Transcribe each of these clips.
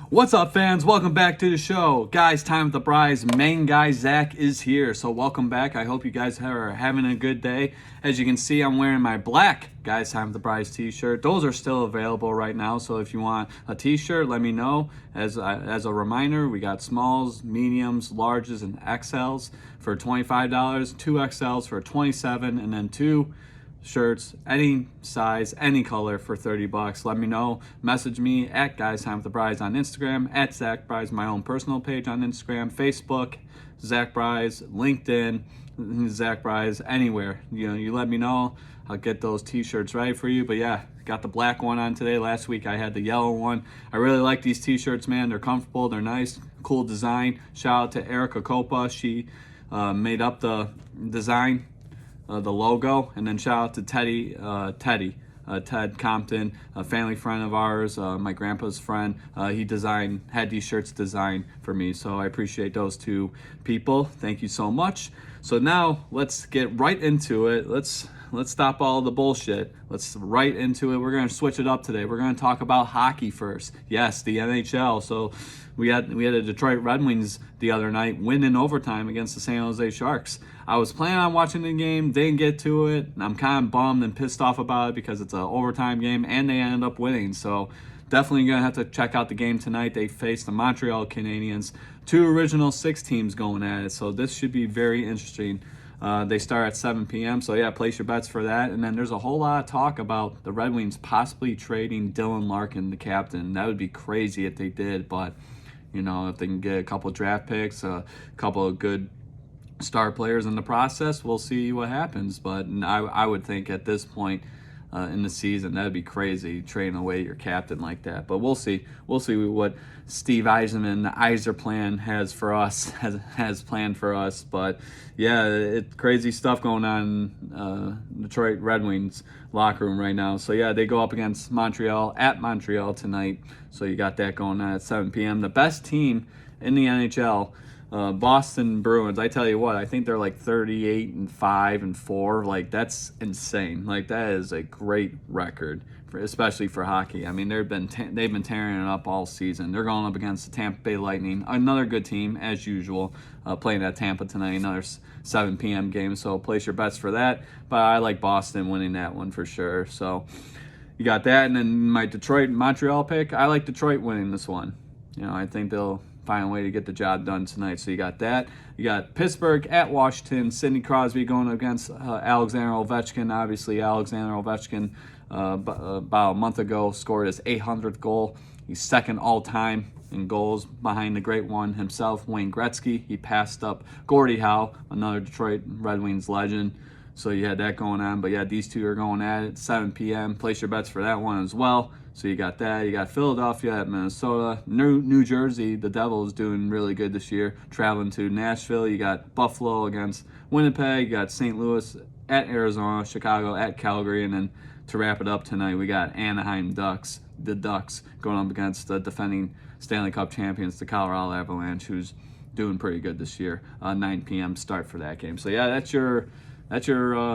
What's up, fans? Welcome back to the show. Guys, Time with the Prize. Main guy Zach is here, so welcome back. I hope you guys are having a good day. As you can see, I'm wearing my black Guys, Time with the Prize t-shirt. Those are still available right now, so if you want a t-shirt, let me know. As a reminder, we got smalls, mediums, larges, and XLs for $25, 2XLs for $27, and then two shirts, any size, any color for $30. Let me know. Message me at Guys Time with the Prize on Instagram, at Zach Prize, my own personal page on Instagram, Facebook, Zach Prize, LinkedIn, Zach Prize, anywhere. You let me know. I'll get those t-shirts ready for you. But yeah, got the black one on today. Last week I had the yellow one. I really like these t-shirts, man. They're comfortable, they're nice, cool design. Shout out to Erica Copa. She made up the design, the logo, and then shout out to Ted Compton, a family friend of ours, my grandpa's friend. He had these shirts designed for me, so I appreciate those two people. Thank you so much. So now let's get right into it. Let's stop all the bullshit. Let's right into it. We're going to switch it up today. We're going to talk about hockey first. Yes, the NHL. So we had a Detroit Red Wings the other night win in overtime against the San Jose Sharks. I was planning on watching the game, didn't get to it, and I'm kind of bummed and pissed off about it because it's an overtime game and they ended up winning. So definitely going to have to check out the game tonight. They face the Montreal Canadiens, two original six teams going at it. So this should be very interesting. They start at 7 p.m. So yeah, place your bets for that. And then there's a whole lot of talk about the Red Wings possibly trading Dylan Larkin, the captain. That would be crazy if they did, but if they can get a couple draft picks, a couple of good star players in the process, we'll see what happens. But I would think at this point in the season, that'd be crazy, trading away your captain like that. But we'll see. We'll see what Steve Yzerman, the Yzer plan, has for us, has planned for us. But yeah, it's crazy stuff going on in Detroit Red Wings locker room right now. So yeah, they go up against Montreal at Montreal tonight. So you got that going on at 7 p.m. The best team in the NHL, Boston Bruins. I tell you what, I think they're like 38-5-4. Like, that's insane. Like, that is a great record, especially for hockey. I mean, they've been tearing it up all season. They're going up against the Tampa Bay Lightning, another good team as usual, playing at Tampa tonight, another 7 p.m. game. So place your bets for that. But I like Boston winning that one for sure. So you got that, and then my Detroit-Montreal pick. I like Detroit winning this one. I think they'll find a way to get the job done tonight. So you got that. You got Pittsburgh at Washington. Sidney Crosby going against Alexander Ovechkin. Obviously, Alexander Ovechkin about a month ago scored his 800th goal. He's second all-time in goals behind the great one himself, Wayne Gretzky. He passed up Gordie Howe, another Detroit Red Wings legend. So you had that going on. But yeah, these two are going at it, 7 p.m. Place your bets for that one as well. So you got that. You got Philadelphia at Minnesota. New Jersey, the Devils doing really good this year, traveling to Nashville. You got Buffalo against Winnipeg. You got St. Louis at Arizona, Chicago at Calgary. And then to wrap it up tonight, we got Anaheim Ducks, the Ducks, going up against the defending Stanley Cup champions, the Colorado Avalanche, who's doing pretty good this year. 9 p.m. start for that game. So yeah, that's your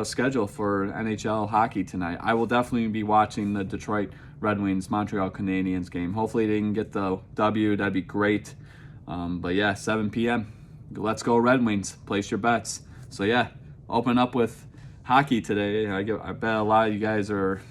schedule for NHL hockey tonight. I will definitely be watching the Detroit Red Wings Montreal Canadiens game. Hopefully they can get the W. That'd be great. But yeah, 7 p.m. Let's go Red Wings. Place your bets. So yeah, open up with hockey today. I bet a lot of you guys are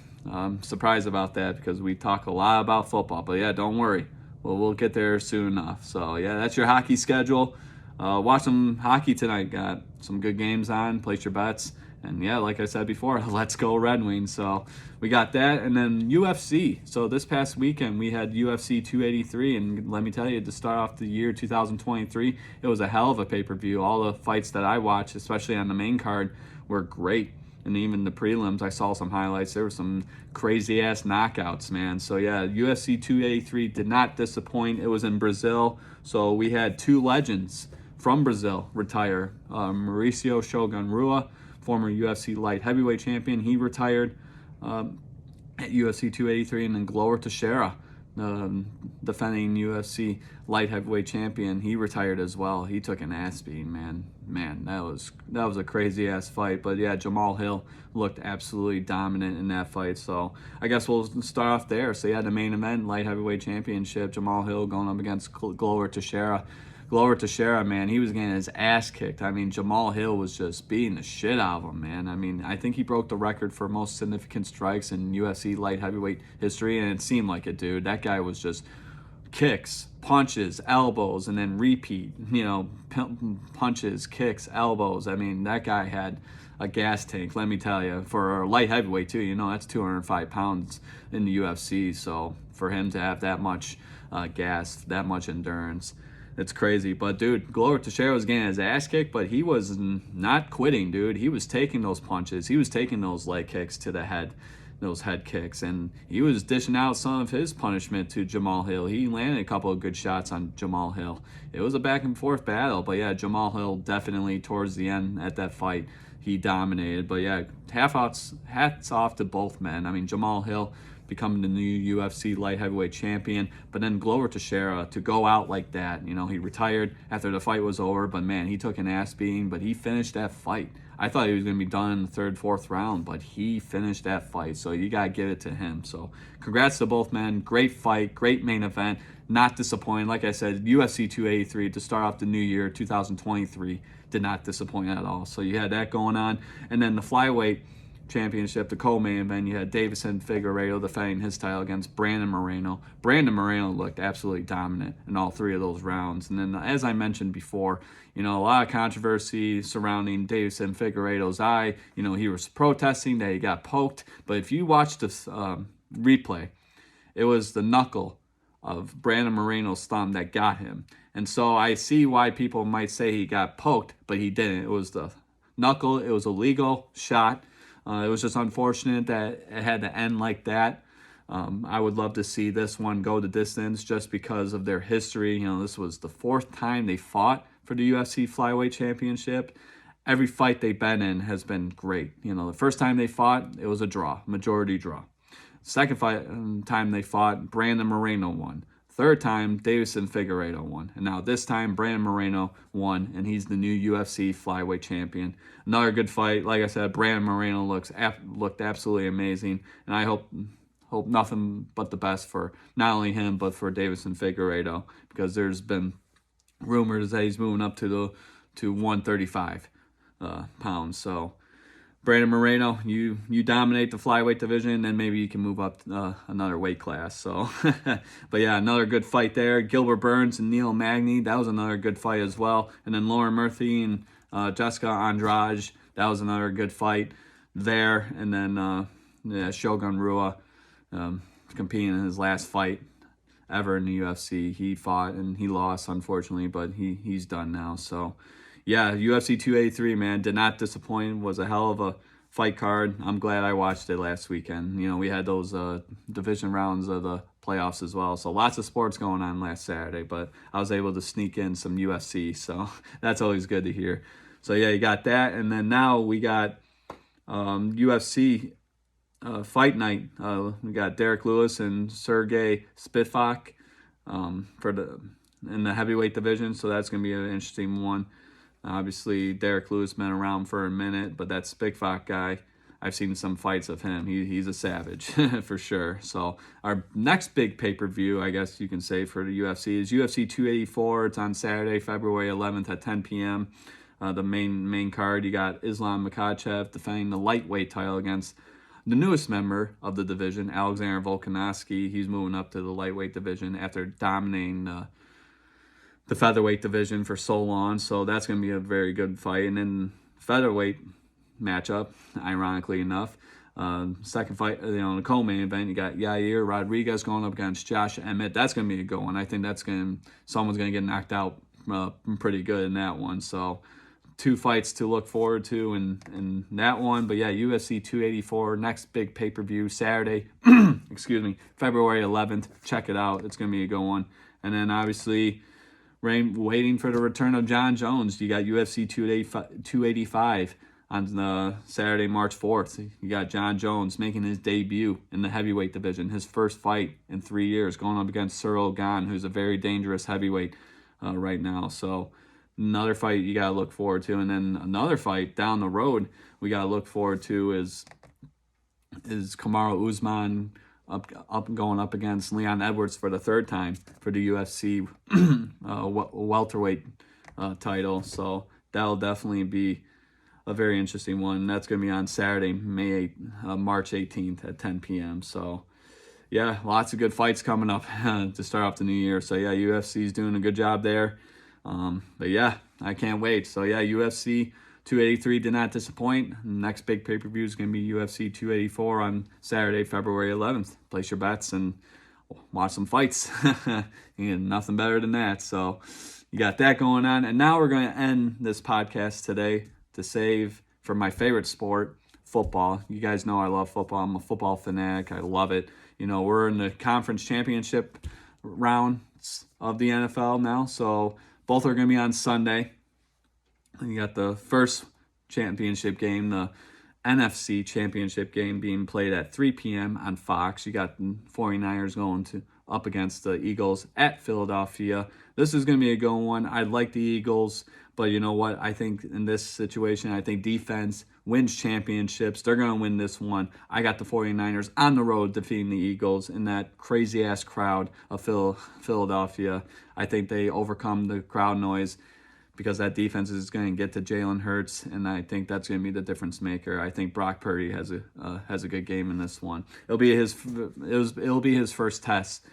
surprised about that because we talk a lot about football. But yeah, don't worry. We'll get there soon enough. So yeah, that's your hockey schedule. Watch some hockey tonight. Got some good games on. Place your bets. And yeah, like I said before, let's go Red Wings. So we got that. And then UFC. So this past weekend, we had UFC 283. And let me tell you, to start off the year 2023, it was a hell of a pay-per-view. All the fights that I watched, especially on the main card, were great. And even the prelims, I saw some highlights. There were some crazy-ass knockouts, man. So yeah, UFC 283 did not disappoint. It was in Brazil. So we had two legends from Brazil retire. Mauricio Shogun Rua, former UFC light heavyweight champion, he retired at UFC 283, and then Glover Teixeira, defending UFC light heavyweight champion, he retired as well. He took an ass beating, man. Man, that was a crazy ass fight. But yeah, Jamal Hill looked absolutely dominant in that fight. So I guess we'll start off there. So yeah, the main event, light heavyweight championship, Jamal Hill going up against Glover Teixeira. Glover Teixeira, man, he was getting his ass kicked. I mean, Jamal Hill was just beating the shit out of him, man. I mean, I think he broke the record for most significant strikes in UFC light heavyweight history, and it seemed like it, dude. That guy was just kicks, punches, elbows, and then repeat, punches, kicks, elbows. I mean, that guy had a gas tank, let me tell you. For a light heavyweight, too, that's 205 pounds in the UFC. So for him to have that much gas, that much endurance, it's crazy. But dude, Glover Teixeira was getting his ass kicked, but he was not quitting, dude. He was taking those punches. He was taking those leg kicks to the head, those head kicks, and he was dishing out some of his punishment to Jamal Hill. He landed a couple of good shots on Jamal Hill. It was a back and forth battle, but yeah, Jamal Hill definitely towards the end at that fight, he dominated. But yeah, hats off to both men. I mean, Jamal Hill becoming the new UFC light heavyweight champion, but then Glover Teixeira to go out like that. He retired after the fight was over, but man, he took an ass beating, but he finished that fight. I thought he was going to be done in the third, fourth round, but he finished that fight, so you got to give it to him. So congrats to both men. Great fight, great main event, not disappointing. Like I said, UFC 283 to start off the new year, 2023, did not disappoint at all. So you had that going on, and then the flyweight championship, the co-main event, you had Deiveson Figueiredo defending his title against Brandon Moreno. Brandon Moreno looked absolutely dominant in all three of those rounds. And then, as I mentioned before, a lot of controversy surrounding Deiveson Figueiredo's eye. He was protesting that he got poked. But if you watch this replay, it was the knuckle of Brandon Moreno's thumb that got him. And so I see why people might say he got poked, but he didn't. It was the knuckle. It was a legal shot. It was just unfortunate that it had to end like that. I would love to see this one go the distance just because of their history. This was the fourth time they fought for the UFC Flyweight Championship. Every fight they've been in has been great. The first time they fought, it was a draw, majority draw. Second time they fought, Brandon Moreno won. Third time, Deiveson Figueiredo won. And now this time, Brandon Moreno won, and he's the new UFC flyweight champion. Another good fight. Like I said, Brandon Moreno looked absolutely amazing. And I hope nothing but the best for not only him, but for Deiveson Figueiredo, because there's been rumors that he's moving up to 135 pounds. So Brandon Moreno, you dominate the flyweight division, and maybe you can move up another weight class. So, but yeah, another good fight there. Gilbert Burns and Neil Magny, that was another good fight as well. And then Lauren Murphy and Jessica Andrade, that was another good fight there. And then Shogun Rua competing in his last fight ever in the UFC. He fought and he lost, unfortunately, but he's done now. So yeah, UFC 283, man, did not disappoint. Was a hell of a fight card. I'm glad I watched it last weekend. We had those division rounds of the playoffs as well. So lots of sports going on last Saturday, but I was able to sneak in some UFC. So that's always good to hear. So yeah, you got that. And then now we got UFC fight night. We got Derek Lewis and Sergey Spivak in the heavyweight division. So that's going to be an interesting one. Obviously, Derek Lewis been around for a minute, but that Spivak guy, I've seen some fights of him. He's a savage for sure. So our next big pay-per-view, I guess you can say, for the UFC is UFC 284. It's on Saturday, February 11th at 10 p.m. The main card, you got Islam Makhachev defending the lightweight title against the newest member of the division, Alexander Volkanovski. He's moving up to the lightweight division after dominating the featherweight division for so long. So that's going to be a very good fight. And then featherweight matchup, ironically enough, second fight, in the co-main event, you got Yair Rodriguez going up against Josh Emmett. That's going to be a good one. I think someone's going to get knocked out pretty good in that one. So two fights to look forward to in that one. But yeah, UFC 284, next big pay-per-view, Saturday, February 11th. Check it out. It's going to be a good one. And then obviously, waiting for the return of John Jones. You got UFC 285 on Saturday, March 4th. You got John Jones making his debut in the heavyweight division, his first fight in 3 years, going up against Ciryl Gane, who's a very dangerous heavyweight right now. So another fight you got to look forward to. And then another fight down the road we got to look forward to is Kamaru Usman going up against Leon Edwards for the third time for the UFC welterweight title. So that'll definitely be a very interesting one. That's going to be on Saturday, March 18th at 10 p.m. So yeah, lots of good fights coming up to start off the new year. So yeah, UFC is doing a good job there. But yeah, I can't wait. So yeah, UFC 283 did not disappoint. Next big pay-per-view is going to be UFC 284 on Saturday, February 11th. Place your bets and watch some fights. Nothing better than that. So you got that going on. And now we're going to end this podcast today to save for my favorite sport, football. You guys know I love football. I'm a football fanatic. I love it. You know, we're in the conference championship rounds of the NFL now. So both are going to be on Sunday. You got the first championship game, the NFC championship game, being played at 3 p.m. on Fox. You got the 49ers going up against the Eagles at Philadelphia. This is going to be a good one. I like the Eagles, but you know what? I think in this situation, I think defense wins championships. They're going to win this one. I got the 49ers on the road defeating the Eagles in that crazy-ass crowd of Philadelphia. I think they overcome the crowd noise, because that defense is going to get to Jalen Hurts, and I think that's going to be the difference maker. I think Brock Purdy has a good game in this one. It'll be his first test.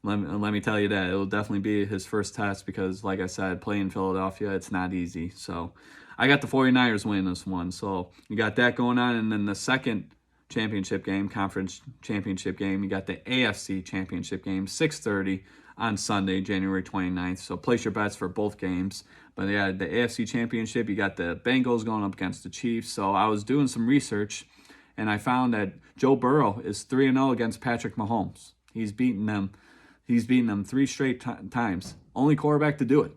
Let me tell you that. It'll definitely be his first test because, like I said, playing in Philadelphia, it's not easy. So I got the 49ers winning this one. So you got that going on. And then the second championship game, conference championship game, you got the AFC championship game, 6:30 on Sunday, January 29th. So place your bets for both games. But yeah, the AFC Championship, you got the Bengals going up against the Chiefs. So I was doing some research, and I found that Joe Burrow is 3-0 against Patrick Mahomes. He's beaten them 3 straight times. Only quarterback to do it.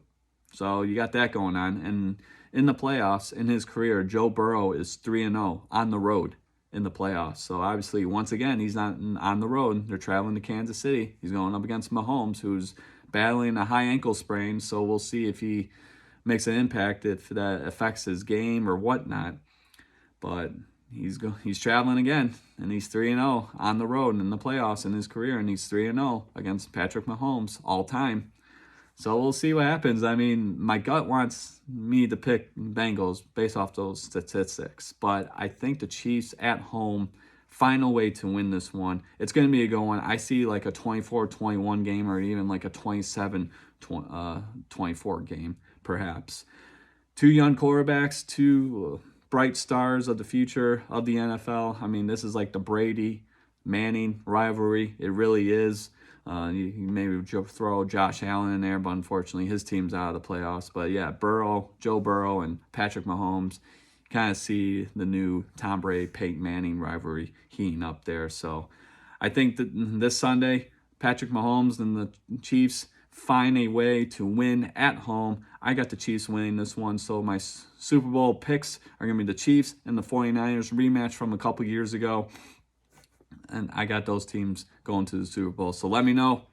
So you got that going on. And in the playoffs, in his career, Joe Burrow is 3-0 on the road in the playoffs. So obviously, once again, he's not on the road. They're traveling to Kansas City. He's going up against Mahomes, who's battling a high ankle sprain. So we'll see if he makes an impact, if that affects his game or whatnot. But he's traveling again, and he's 3-0 on the road in the playoffs in his career, and he's 3-0 against Patrick Mahomes all time. So we'll see what happens. I mean, my gut wants me to pick Bengals based off those statistics, but I think the Chiefs at home find a way to win this one. It's going to be a good one. I see like a 24-21 game, or even like a 27-24 game, perhaps. Two young quarterbacks, two bright stars of the future of the NFL. I mean, this is like the Brady-Manning rivalry. It really is. You maybe throw Josh Allen in there, but unfortunately his team's out of the playoffs. But yeah, Joe Burrow, and Patrick Mahomes, kind of see the new Tom Brady, Peyton Manning rivalry heating up there. So I think that this Sunday, Patrick Mahomes and the Chiefs find a way to win at home. I got the Chiefs winning this one. So my Super Bowl picks are going to be the Chiefs and the 49ers rematch from a couple years ago. And I got those teams going to the Super Bowl. So let me know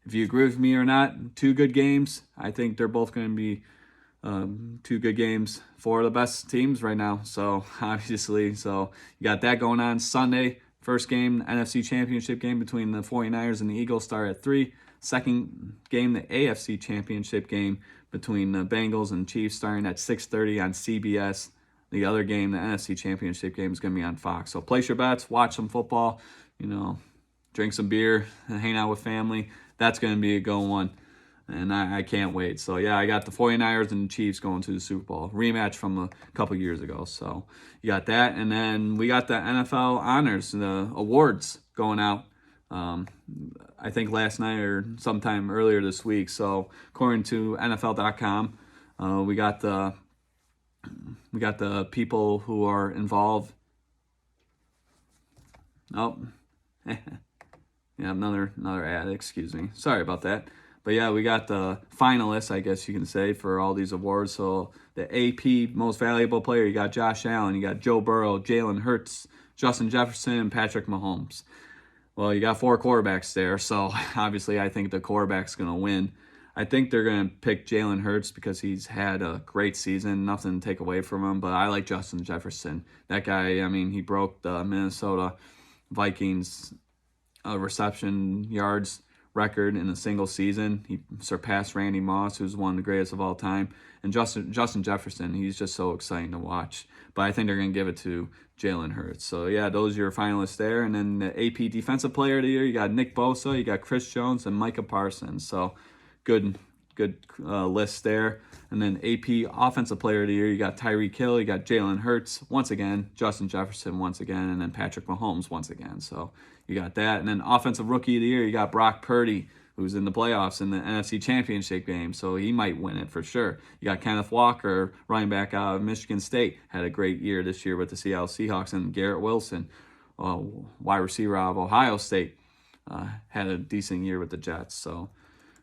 if you agree with me or not. Two good games. I think they're both going to be two good games for the best teams right now. So obviously, so you got that going on. Sunday, first game, NFC Championship game between the 49ers and the Eagles start at 3. Second game, the AFC Championship game between the Bengals and Chiefs starting at 6:30 on CBS. The other game, the NFC Championship game, is going to be on Fox. So place your bets, watch some football, drink some beer, and hang out with family. That's going to be a good one, and I can't wait. So, yeah, I got the 49ers and the Chiefs going to the Super Bowl. Rematch from a couple years ago. So, you got that. And then we got the NFL honors, the awards going out. I think last night or sometime earlier this week. So, according to NFL.com, we got the people who are involved. Oh, yeah, another ad. Excuse me. Sorry about that. But yeah, we got the finalists, I guess you can say, for all these awards. So the AP Most Valuable Player, you got Josh Allen, you got Joe Burrow, Jalen Hurts, Justin Jefferson, and Patrick Mahomes. Well, you got 4 quarterbacks there, so obviously I think the quarterback's going to win. I think they're going to pick Jalen Hurts because he's had a great season, nothing to take away from him, but I like Justin Jefferson. That guy, I mean, he broke the Minnesota Vikings reception yards record in a single season. He surpassed Randy Moss, who's one of the greatest of all time. And Justin Jefferson, he's just so exciting to watch. But I think they're going to give it to Jalen Hurts. So, yeah, those are your finalists there. And then the AP Defensive Player of the Year, you got Nick Bosa, you got Chris Jones, and Micah Parsons. So, good list there. And then AP Offensive Player of the Year, you got Tyreek Hill, you got Jalen Hurts once again, Justin Jefferson once again, and then Patrick Mahomes once again. So you got that. And then Offensive Rookie of the Year, you got Brock Purdy, who's in the playoffs in the NFC Championship game, so he might win it for sure. You got Kenneth Walker, running back out of Michigan State, had a great year this year with the Seattle Seahawks, and Garrett Wilson, wide receiver out of Ohio State, had a decent year with the Jets. So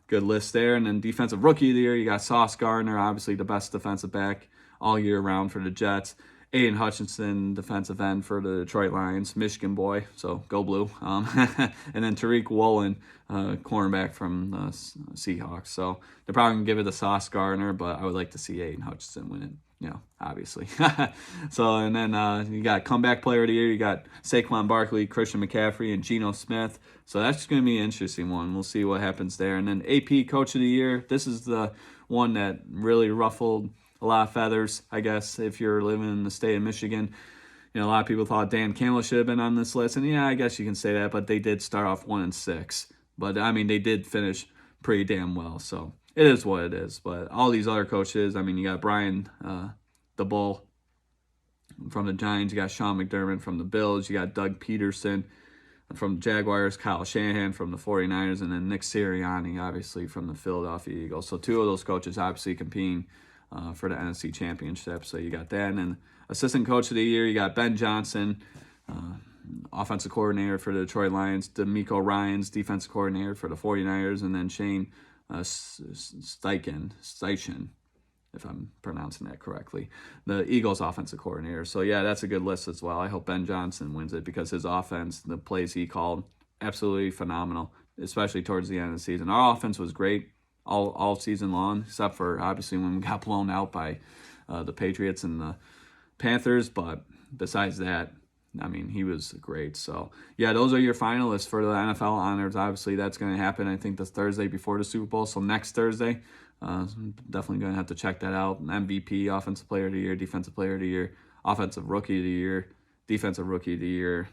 good list there. And then Defensive Rookie of the Year, you got Sauce Gardner, obviously the best defensive back all year round for the Jets. Aiden Hutchinson, defensive end for the Detroit Lions, Michigan boy, so go blue. And then Tariq Woolen, cornerback from the Seahawks. So they're probably going to give it to Sauce Gardner, but I would like to see Aiden Hutchinson win it, obviously. So, and then you got Comeback Player of the Year. You got Saquon Barkley, Christian McCaffrey, and Geno Smith. So that's just going to be an interesting one. We'll see what happens there. And then AP Coach of the Year. This is the one that really ruffled a lot of feathers, I guess, if you're living in the state of Michigan. A lot of people thought Dan Campbell should have been on this list, and yeah, I guess you can say that, but they did start off 1-6. But, I mean, they did finish pretty damn well, so it is what it is. But all these other coaches, I mean, you got Brian the Bull from the Giants, you got Sean McDermott from the Bills, you got Doug Peterson from the Jaguars, Kyle Shanahan from the 49ers, and then Nick Sirianni, obviously, from the Philadelphia Eagles. So 2 of those coaches obviously competing for the NFC Championship. So you got that. And then Assistant Coach of the Year, you got Ben Johnson, Offensive Coordinator for the Detroit Lions, DeMeco Ryans, Defensive Coordinator for the 49ers, and then Shane Steichen, if I'm pronouncing that correctly, the Eagles Offensive Coordinator. So, yeah, that's a good list as well. I hope Ben Johnson wins it because his offense, the plays he called, absolutely phenomenal, especially towards the end of the season. Our offense was great all season long, except for obviously when we got blown out by the Patriots and the Panthers. But besides that, I mean, he was great. So, yeah, those are your finalists for the NFL honors. Obviously, that's going to happen, I think, this Thursday before the Super Bowl. So next Thursday, definitely going to have to check that out. MVP, Offensive Player of the Year, Defensive Player of the Year, Offensive Rookie of the Year, Defensive Rookie of the Year,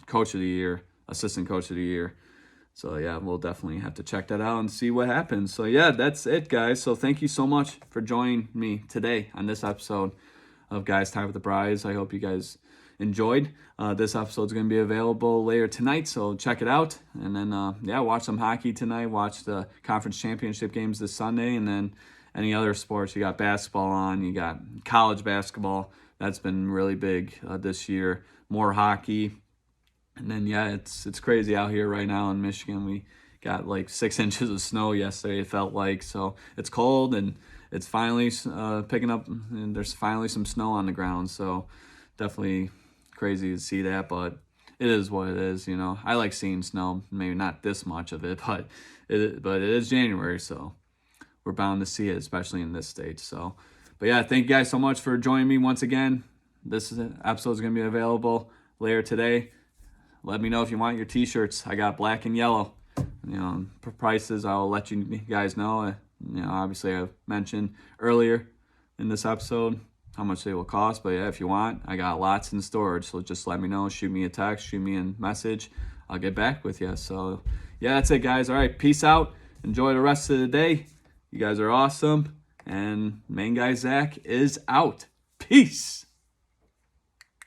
Coach of the Year, Assistant Coach of the Year. So, yeah, we'll definitely have to check that out and see what happens. So, yeah, that's it, guys. So, thank you so much for joining me today on this episode of Guys Time with the Prize. I hope you guys enjoyed. This episode is going to be available later tonight, so check it out. And then, watch some hockey tonight. Watch the conference championship games this Sunday. And then any other sports. You got basketball on. You got college basketball. That's been really big this year. More hockey. And then, yeah, it's crazy out here right now in Michigan. We got like 6 inches of snow yesterday, it felt like. So it's cold, and it's finally picking up, and there's finally some snow on the ground. So definitely crazy to see that, but it is what it is, I like seeing snow, maybe not this much of it, but it is January, so we're bound to see it, especially in this state. So, but yeah, thank you guys so much for joining me once again. This episode is going to be available later today. Let me know if you want your t-shirts. I got black and yellow. Prices, I'll let you guys know. Obviously I mentioned earlier in this episode how much they will cost. But yeah, if you want, I got lots in storage. So just let me know. Shoot me a text. Shoot me a message. I'll get back with you. So yeah, that's it, guys. All right, peace out. Enjoy the rest of the day. You guys are awesome. And main guy Zach is out. Peace.